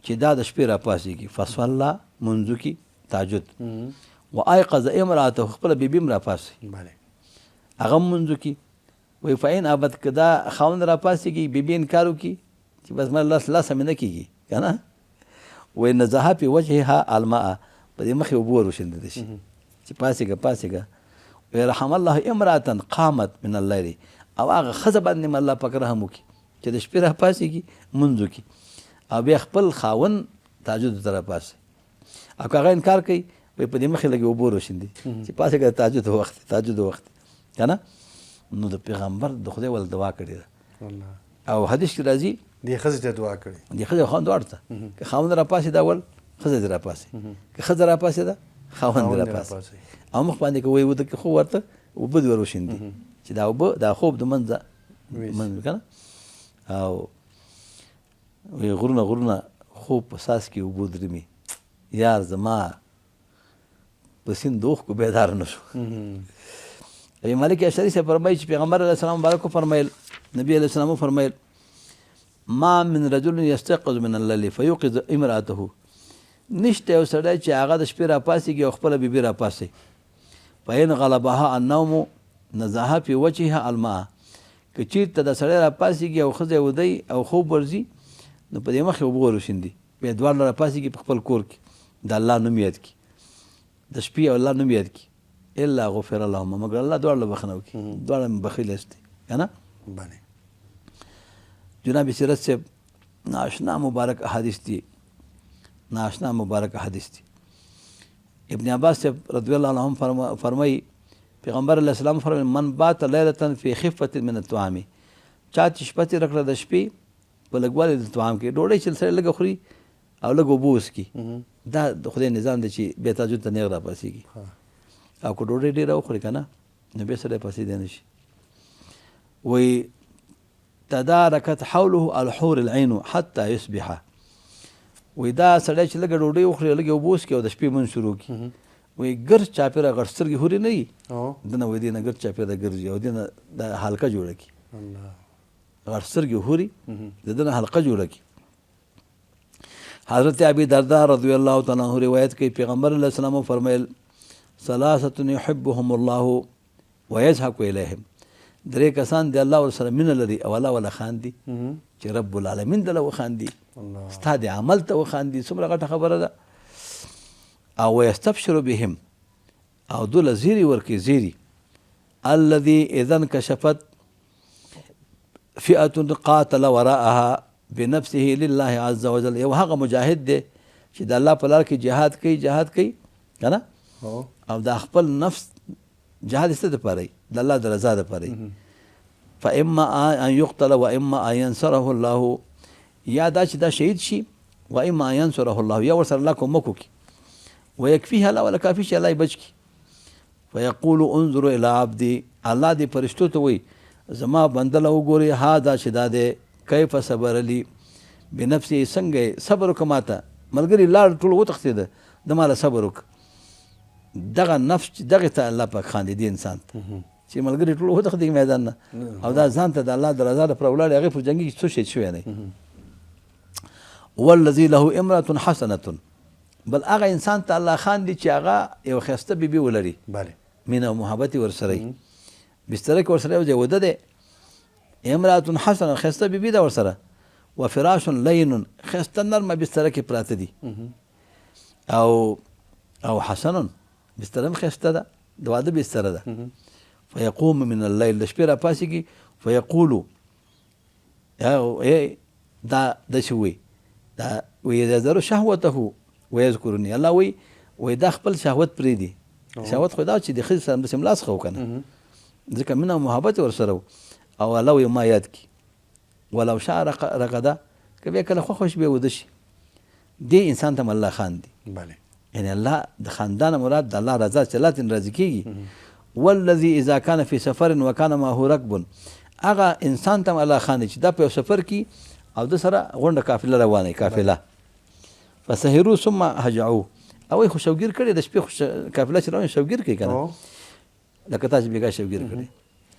چې دا د شپې راپاڅېږي فصلى منځ وکړي تهجد وایقظ امراته خپله بیبي هم راپاڅي هغه هم منځ وکړي وایي فین ابد که دا خاوند راپاڅېږي بیبي انکار وکړي چې بس ما لاسه مې نه کېږي که نه وایي نزهه په وجهها الماء په دې مخې اوبه ور وشیندلی شي چې پاڅېږه وایي رحم الله امرأة قامت من الليل او هغه ښځه باندې م الله پاک رحم وکړي چې د شپې راپاڅېږي لمونځ وکړي او بیا خپل خاوند تهجد ته راپاڅي او که هغه انکار کوي وایي په دې مخې لږې اوبه وروشیندي چې پاڅېږه د تهجد وخت دی تهجد وخت دی که نه نو د پیغمبر د خدای ول دعا کړې ده او حدیث کې راځي دې ښځې ته دعا کړې دې ښځې او خاوند دواړو ته که خاوند راپاڅي دا اول ښځه دې راپاڅي که ښځه راپاڅي ده خاوند دې راپاڅي او مخ باندې که وایي وده کې خو ورته اوبه دې وروشیندي چې دا اوبه دا خوب د منځه که نه او وی غرونه خوب په ساس کې اوبه درومي یار زما په سیند د اوښکو بیداره نه شو ابي مالک اشعري صاحب فرمایي چې پیغمبر علیه السلام مبارک فرمایل نبی علیه السلام فرمایل ما من رجل یستيقظ من الليل فيوقظ امراته نشته یو سړی چې هغه د شپې راپاڅېږي او خپله بیبي راپاڅي فإن غلبها النوم نزاها فی وجهها الماء که چېرته د سړی راپاڅېږي او ښځه ودی او خوب ورځي نو په دې مخې اوبه وروشیندي بیا دواړه راپاڅېږي په خپل کور کې د الله نوم یاد کړي د شپې او الله نوم یاد کړي الا غفر اللهم مگر الله دواړه بخښنه وکړي دواړه بخیل است که نه جناب سیرت صاحب ناشنا مبارک احادیث دي ناشنا مبارک احادیث دي ابن عباس صاحب رضی الله عنهم فرمایي پیغمبر علیه السلام فرمایي من بات لیلة فی خفة من الطعام چا چې شپه تېره کړه د شپې په لږوالي د طعام کې ډوډۍ چې سړی لږه خوري او لږ اوبه وڅکي دا د خدای نظام دی چې بیا تهجد ته نیغ راپاڅېږي او که ډوډۍ ډېره وخوري که نه نو بیا سړی پاڅېدی نه شي وایي تدارکت حوله الحور العین حتی یصبح وایي دا سړی چې لږه ډوډۍ وخوري لږې اوبه وڅکي او د شپې لمونځ شروع کړي وایي ګرد چاپېره غټ سترګې هورې نه وي دنه وایي دې نه ګرد چاپېره ګرځي او دې نه د حلقه جوړه کړي غټ سترګې هوري د ده نه حلقه جوړه کړي حضرت ابي درداء رضی الله تعالی عنہ روایت کوي پیغمبر علیه السلام فرمایل ثلاثة يحبهم الله ويضحك إليهم درې کسان دی الله ورسره مینه لري او الله ولا خاندي چې رب العالمین دله وخاندي ستا د عمل ته وخاندي څومره غټه خبره ده او ويستبشر بهم او دوله زیری ورکي زیری الذي اذا انكشفت فئة قاتل وراءها بنفسه لله عز وجل یو هغه مجاهد دی چې د الله په لار کې جهاد کوي که نه او د خپل نفس جهاد څه دپاره د الله د رضا دپاره فاما ان يقتل واما ان ينصره الله یا دا چې دا شهید شي واما ان ينصره الله یا ورسره الله کومک وکړي ويكفيه الله ولا کافي چې الله یې بچ کړي فیقول انظروا الى عبدي الله دې فرشتو ته وایي زما بنده له وګورئ هذا چې دا دی کیف صبر لي بنفسه څنګه صبر وکړه ماته ملګري لاړ ټول وتښتېده د ماله صبر وکړه دغه نفس چې دغې ته الله پاک خاندي دې انسان ته چې ملګري ټول وتښتېږي میدان نه او دا ځان ته د الله د رضا لپاره ولاړ هغې په جنګي کې څه شهید شوی دی والذي له امرأة حسنة بل هغه انسان ته الله خاندي چې هغه یو ښایسته بیبي ولري مینه او محبت یې ورسره وي بستره کې ورسره یو ځای وده دی امرأة حسنة ښایسته بیبي ده ورسره وفراش لین ښایسته نرمه بستره کې پراته دي او حسن بستره هم ښایسته ده د واده بستره ده فیقوم من اللیل د شپې راپاڅېږي فیقولو دا داسې وایي دا ویذرو شهوته ویذکرني الله وایي دا خپل شهوت پرېږدي شهوت خو دا چې د ښځې سره همداسې ملا څخه و که نه ځکه مینه او محبت ورسره و او الله وایي ما یاد کړي ولو شاء رقده که بیا کله خوښ بیا وده شي دې انسان ته الله خاندي یعنی الله د خاندانه مراد د الله رضا چې الله ترې راضي کېږي والذي اذا كان في سفر وكان معه ركب هغه انسان ته الله خاندي چې دا په یو سفر کې او د سره غونډه قافله روانه قافله فسهروا ثم هجعوا او خو شوګیر کړي د شپې قافله چې روانه شوګیر کوي که نه لکه تاسو بېګا شوګیر کړي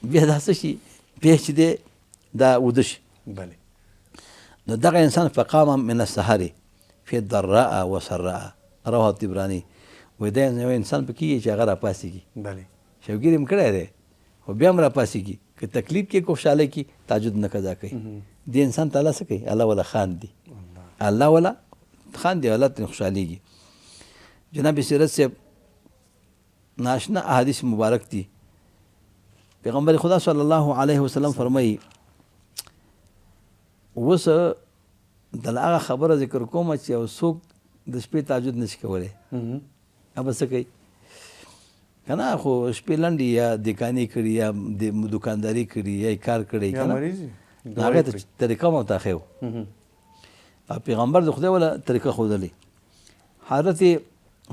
بیا دا څه شي بیا چې دی دا وده شي نو دغه انسان فقام من السحر في الضراء وسراء رواه الطبراني وایي دا یو انسان پکې یي چې هغه راپاڅېږي شوګیر یې هم کړی دی خو بیا هم راپاڅېږي که تکلیف کې خوشحالۍ کې تهجد نه قضا کوي دې انسان ته الله څه کوي الله ولا خاندي الله ولا خاندي الله ترې خوشحالېږي جناب سیرت صاحب ناشنا احادیث مبارک دي پیغمبر خدا صلی الله علیه وسلم فرمایي اوس دله هغه خبره ذکر کومه چې یو څوک د شپې تهجد نشي کولی هغه څه کوي که نه خو شپې لنډې یا دکانې کړي یا د دوکانداري کړي یا کار کړی که نه هغې ته طریقه مو ورته ښی و او پیغمبر د خدای وله طریقه ښودلې حضرت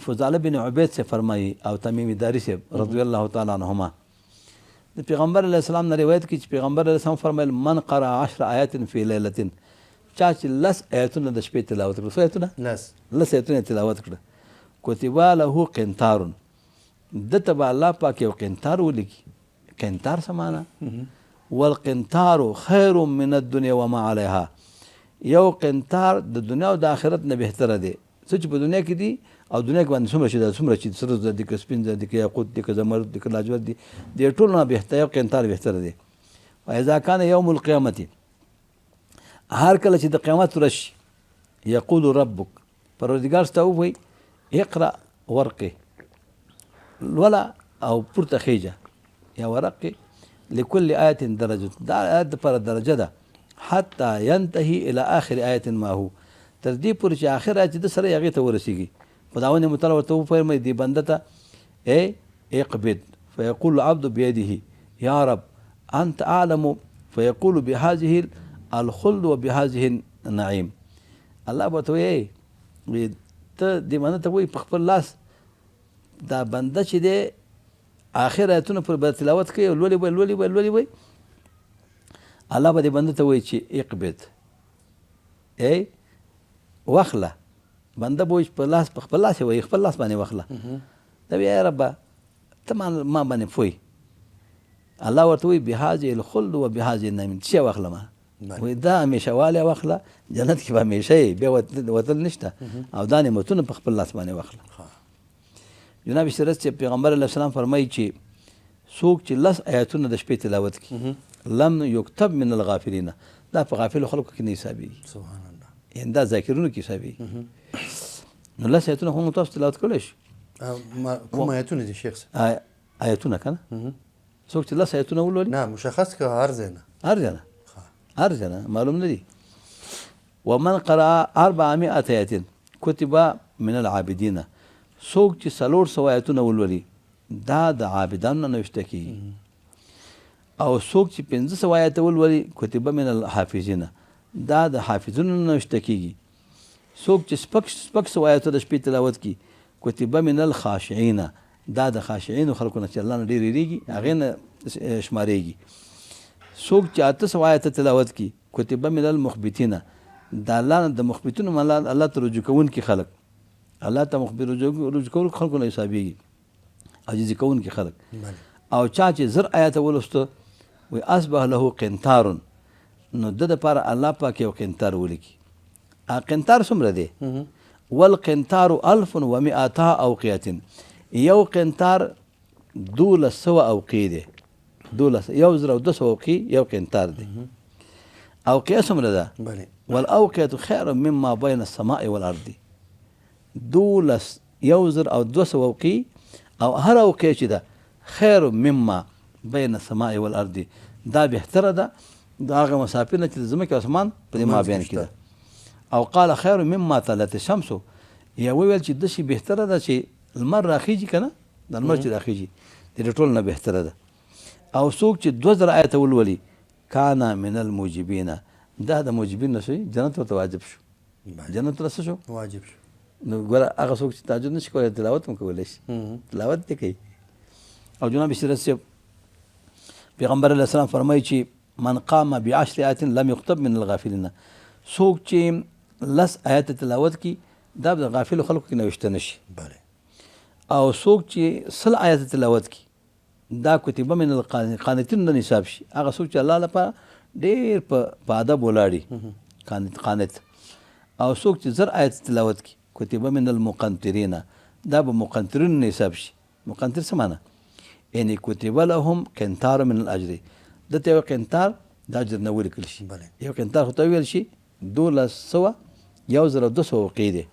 فضاله بن عبید سے فرمایي او تمیم داري صاحب رضی الله تعالی عنهما د پیغمبر علیه السلام نه روایت کی چې پیغمبر علیه السلام فرمایل من قرأ 10 آیات فی لیلة چا چې 10 آیتونه د شپې تلاوت کړه څو آیتونه 10 آیتونه تلاوت کړه کتب له قنطار دته به الله پاک یو قنطار ولیکي قنطار څه معنا والقنطار خیر من الدنیا وما علیها یو قنطار د دنیا او د آخرت نه بهتره دی څه چې په دنیا کې دي او دنیا کې باندې څومره چې سره زر دي که سپین زر دي که یاقوت دي که زمرد دي که لاجورد دي د ټولو نه بهتر یو قنطار بهتره دی واذا کان یوم القیامة هر کله چې د قیامت ورځ شي یقول ربک پروردګار ستا ووایي اقرأ ورقې لوله او پورته خیجه یا ورقې لكل آیة درجه دا آیت دپاره درجه ده حتی ینتهي الى آخر آیة ما هو تر دې پورې چې آخر آیت چې د سره هغې ته ورسېږي خداوند متعالی ورته وفرمایي دې بنده ته ای اقبض فیقول العبد بیده یا رب انت اعلم فیقول بهذه الخلد وبهذه النعیم الله به ورته وایي ته دې بنده ته وایي په خپل لاس دا بنده چې دی آخر آیتونه پر به تلاوت کوي لولي به الله به دې بنده ته وایي چې اقبض ای واخله بنده به وایي په خپل لاس یې وایي خپل لاس باندې واخله دا وایي یا ربه ته ما باندې پوی الله ورته وایي بهذه الخلد وبهذه النعیم څه واخله ما وایي دا همیشه والی واخله جنت کې به همیشه یې بیا وتل نشته او دا نعمتونه په خپل لاس باندې واخله جناب سیرت چې پیغمبر علیه السلام فرمایي چې څوک چې 10 آیاتونه د شپې تلاوت کړي لم یکتب من الغافلین دا په غافلو خلکو کې نه حسابېږي سبحان الله یعنې دا ذاکرونو کې حسابېږي نو 10 آیتونه خو مو تاسو تلاوت کولی شو کوم آیتونه دي شیخ صاحب آیتونه که نه څوک چې 10 آیتونه ولولي نه مشخص که هر ځای نه معلوم نه دي ومن قرأ 400 آیات کتب من العابدین څوک چې 400 آیتونه ولولي دا د عابدانو نه نوشته کېږي او څوک چې 500 آیته ولولي کتب من الحافظین دا د حافظونو نه نوشته کېږي څوک چې سپک آیته د شپې تلاوت کړي کتب من الخاشعین دا د خاشعینو خلکو نه چې الله نه ډېر یېرېږي هغې نه شمارېږي څوک چې 800 آیته تلاوت کړي کتب من المخبتین دا الله نه د مخبتینو الله ته رجوع کوونکي خلک الله ته رجوع کوونکو خلکو نه حسابېږي عاجزي کوونکي خلک او چا چې 1000 آیته ولوسته وایي اصبح له قنطار نو د دپاره الله پاک یو قنطار ولیکي قنطار څومره دی والقنطار 1200 اوقیة یو قنطار 1200 اوقې دی 1200 اوقې یو قنطار دی اوقیه څومره ده والاوقیة خیر مما بین السماء والارض 1200 اوقې او هر اوقیه چې ده خیر مما بین السماء والارض دا بهتره ده د هغه مسافر نه چې د ځمکې او اسمان په دې مابین کې ده او قال خیر مما طلعت الشمس یا ویل چې داسې بهتره ده چې لمر راخیږي که نه د لمر چې راخیږي د دې ټولو نه بهتره ده او څوک چې 2000 آیته ولولي کان من الموجبین دا د موجبین نه شوي جنت ورته واجب شو جنت ورته څه شو واجب شو نو ګوره هغه څوک چې تهجد نشي کولی تلاوت هم کولی شي تلاوت دې کوي او جناب سیرت صاحب پیغمبر علیه السلام فرمایي چې من قام ب10 آیات لم یکتب من الغافلین څوک چې 10 آیات تلاوت کی دا د غافلو خلکو کې نوشته نشي او څوک چې 100 آیات تلاوت کی دا کتب من القانتین نه نصاب شي هغه څوک چې الله لپاره ډېر په ادب ولاړي قانت او څوک چې 1000 آیات تلاوت کی کتب من المقنطرین دا به مقنطرین نه حساب شي مقنطر څه معنا یعنی کتب لهم قنطار من الاجر دته یو قنطار د اجر نه ولیکل شي یو قنطار خو ته ویل شي 1200 اوقې دی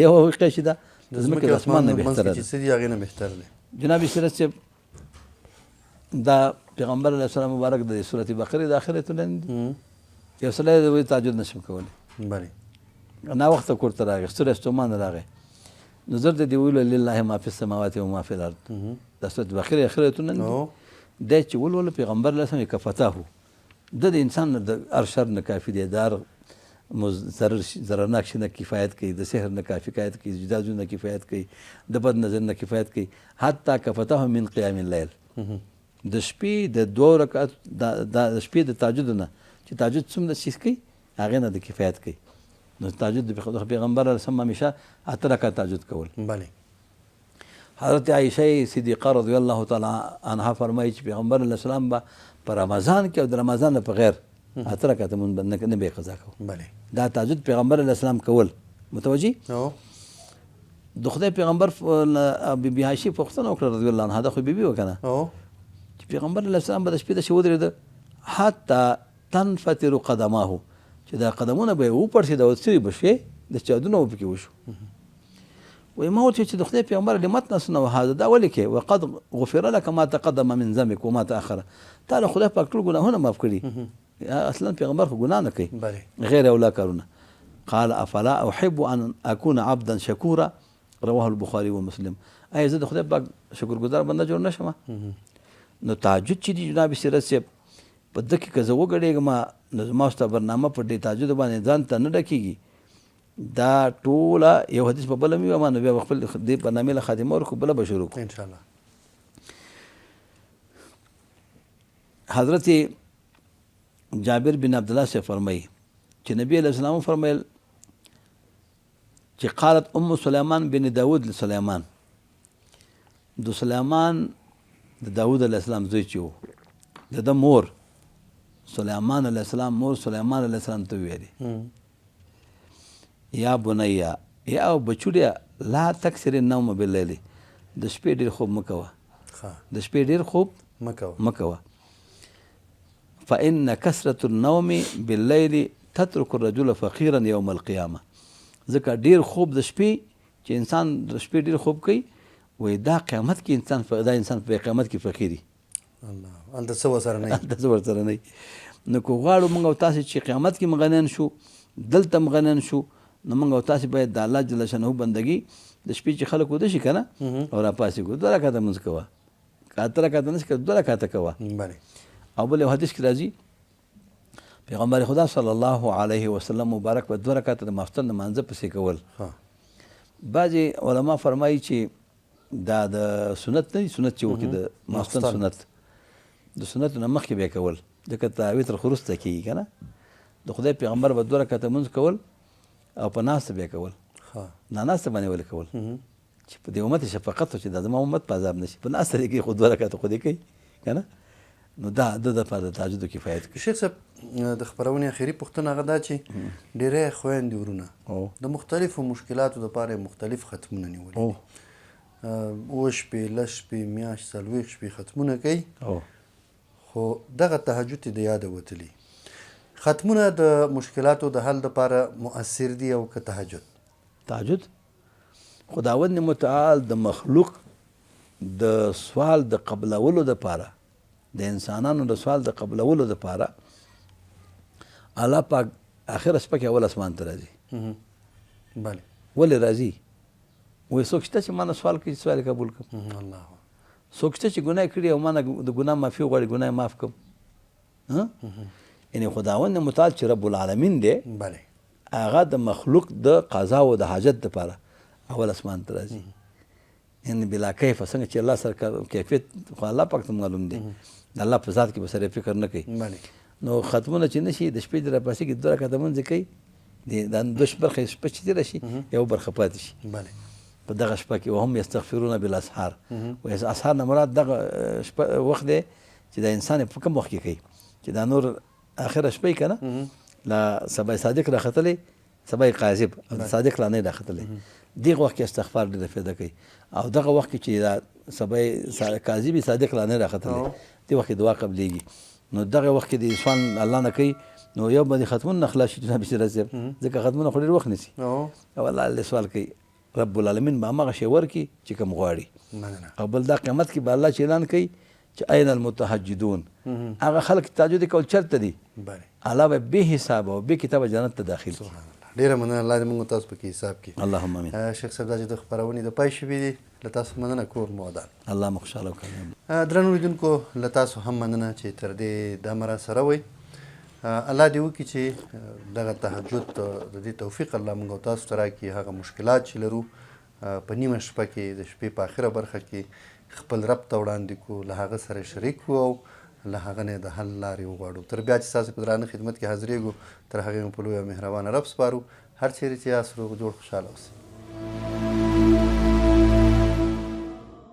یو اوقې چې ده د ځمکې د اسمان نه بهتره ده هغې نه بهتر دی جناب سیرت صاحب دا پیغمبر علیه السلام مبارک د سورت بقرې د اخرتونه یو سړی د وایي تهجد نشم کولی بله ناوخته کور ته راغی ستړی ستومان راغی نو زر د دې ویلو لله ما فی السماوات و ما فی الارض دا سورت بقرې اخرتونه دی چې ولولو پیغمبر علیه السلام که فتاه د انسان د هر شر نه کافي دی د هر ضررناک شي نه کفایت کوي د سحر نه کفایت کوي جدازو نه کفایت کوي د بد نظر نه کفایت کوي حتی که فتاه من قیام اللیل د شپې د 2 رکعت د شپې د تهجد نه چې تهجد څومره چیز کوي هغې نه د کفایت کوي نو تهجد د پیغمبر علیه السلام همیشه 8 رکعت تهجد کول بله حضرت عایشه صدیقه رضی الله تعالی عنها فرمایي چې پیغمبر علیه السلام به په رمضان کې او د رمضان نه په غیر 8 رکعت مونږ نه به قضا کوو بله دا تهجد پیغمبر علیه السلام کول متوجي د خدای پیغمبر بیبي عایشې پوښتنه وکړه رضی الله عنها دا خو بیبي وکنه چې پیغمبر علیه السلام به د شپې د شي ودرېده حتی تنفتر قدماه چې دا قدمونه به یې وپړسېد او څه به شوې د چاودونه به پکې وشو وایي ما ورته چې د خدای پیغمبر لمت نسنه وهذا دا ولې کې وقد غفر لك ما تقدم من ذنبك وما تاخر تا له خدای پاک ټول ګناهونه معاف کړي اصلا پیغمبر خو ګناه نه کوي غیر اولا کارونه قال افلا احب ان اكون عبدا شكورا رواه البخاري ومسلم ایا زه د خدای پاک شکرګزار بنده جوړ نشم نو تهجد چې دی جناب سیرت صاحب په دغه کې که زه وګډېږم نو زما ستا برنامه په دې تهجد باندې ځان ته نه ډکېږي دا ټوله یو حدیث په بله مې ویما نو بیا به خپل دې برنامې له خاتمه ورکړو بله به شروع کړو انشاءالله حضرت جابر بن عبدالله سے فرمایي چې نبی علیه السلام فرمایل چې قالت ام سلیمان بن داود لسلیمان د سلیمان د داود علیه السلام زوی چې و د مور سلیمان علیه السلام مور سلیمان علیه السلام ته ویلي یا بنیا یا بچوړیا لا تکثر النوم باللیل د شپې ډېر خوب مه کوه د شپې ډېر خوب مه کوه فإن كثرة النوم بالليل تترك الرجل فقيرا يوم القيامة ځکه ډېر خوب د شپې چې انسان د شپې ډېر خوب کوي وایي دا قیامت کې دا انسان په قیامت کې فقیري هلته څه ورسره نه هلته څه ورسره نه نو که غواړو موږ او تاسې چې قیامت کې مغنیان شو دلته مغنیان شو نو موږ او تاسې باید د الله جل شانه بندګي د شپې چې خلک وده شي که نه او راپاسې کړو 2 رکعته لمونځ کوه که 8 رکعته نه شي که 2 رکعته کوه او بل یو حدیث کې راځي پیغمبر خدا صلی الله علیه وسلم مبارک په 2 رکعته د ماخستن لمانځه پسې کول بعضې علما فرمایي چې دا د سنت نه سنت چې وکړي د ماخستن سنت د سنت نه مخکې بیا کول ځکه تعویض تر خروسته کېږي که نه د خدای پیغمبر به 2 رکعته لمونځ کول او په ناسته بیا کول ناناسته باندې ولې کول چې په دې امت شفقت و چې دا زما امت په عذاب نه شي په ناسته دې کوي خو 2 رکعته خو دې کوي که نه نو دا د دپاره د تهجدو کفایت کوي شیخ صاحب د خپرونې اخري پوښتنه هغه دا چې ډېری خویندې ورونه د مختلفو مشکلاتو دپاره مختلف ختمونه نیولي 7 شپې 10 شپې میاشت 40 شپې ختمونه کوي خو دغه تهجد د یاده وتلي ختمونه د مشکلاتو د حل دپاره مؤثر دي او که تهجد خداوند متعال د مخلوق د سوال د قبلولو دپاره د انسانانو د سوال د قبلولو دپاره الله پاک آخر شپه کې اول اسمان ته راځي بله ولې راځي وایي څوک شته چې ما نه سوال کوي سوال قبول کړم څوک شته چې ګناه کړي او ما نه د ګناه معافي غواړي ګناه یې معاف کړم یعنې خداوند متعال چې رب العالمین دی بله هغه د مخلوق د قضا او د حاجت دپاره اول اسمان ته راځي یعنې بلا کیفه څنګه چې الله سره کیفیت خو الله پاک ته معلوم دی د الله په ذات کې به سره فکر نه کوي نو ختمونه چې نه شي د شپې د راپاسې کې 2 رکعته لمونځ کوي د 2 برخې شپه چې تېره شي یو برخه پاتې شي په دغه شپه کې وهم یستغفرون بالاسحار اسحار نه مراد دغه شپه وخت دی چې د انسان په کوم وخت کې کوي چې دا نور آخره شپه یې که نه لا سبا صادق راختلی سبا کاذب او صادق لا نه راختلی دغه وخت کې استغفار ډېره فایده کوي او دغه وخت کې چې دا سبا کاذب صادق لا نه راختلی دې وخت کې دعا قبلېږي نو دغه وخت کې د انسان الله نه کوي نو یو به د ختمونه نه خلاص شي جناب سراج صاحب ځکه ختمونه خو ډېر وخت نیسي او الله له سوال کوي رب العالمین به هماغه شی ورکړي چې کوم غواړي او بل دا قیامت کې به الله چې اعلان کوي چې این المتهجدون هغه خلک تهجد کول چېرته دي بله الله به بې حسابه او بې کتابه جنت ته داخل کړي. ډېره مننه. الله دې موږ تاسو پکې حساب کړي. اللهم امین. شیخ صاحب دا چې د خپرونې د پای شوي دي له تاسو مننه کور مو ودان. الله مو خوشحاله وکړي. درنو لیدونکو له تاسو هم مننه چې تر دې دمه راسره وئ. الله دې وکړي چې دغه تهجد د دې توفیق الله موږ او تاسو ته راکړي. هغه مشکلات چې لرو په نیمه شپه کې د شپې په آخره برخه کې خپل رب ته وړاندې کړو، له هغه سره شریک کړو او له هغه نه د حل لارې وغواړو. تر بیا چې ستاسو په درانه خدمت کې حاضرېږو، تر هغې مو په لوی او مهربانه رب سپارو. هر چیرې چې یاست روغ جوړ خوشحاله اوسئ.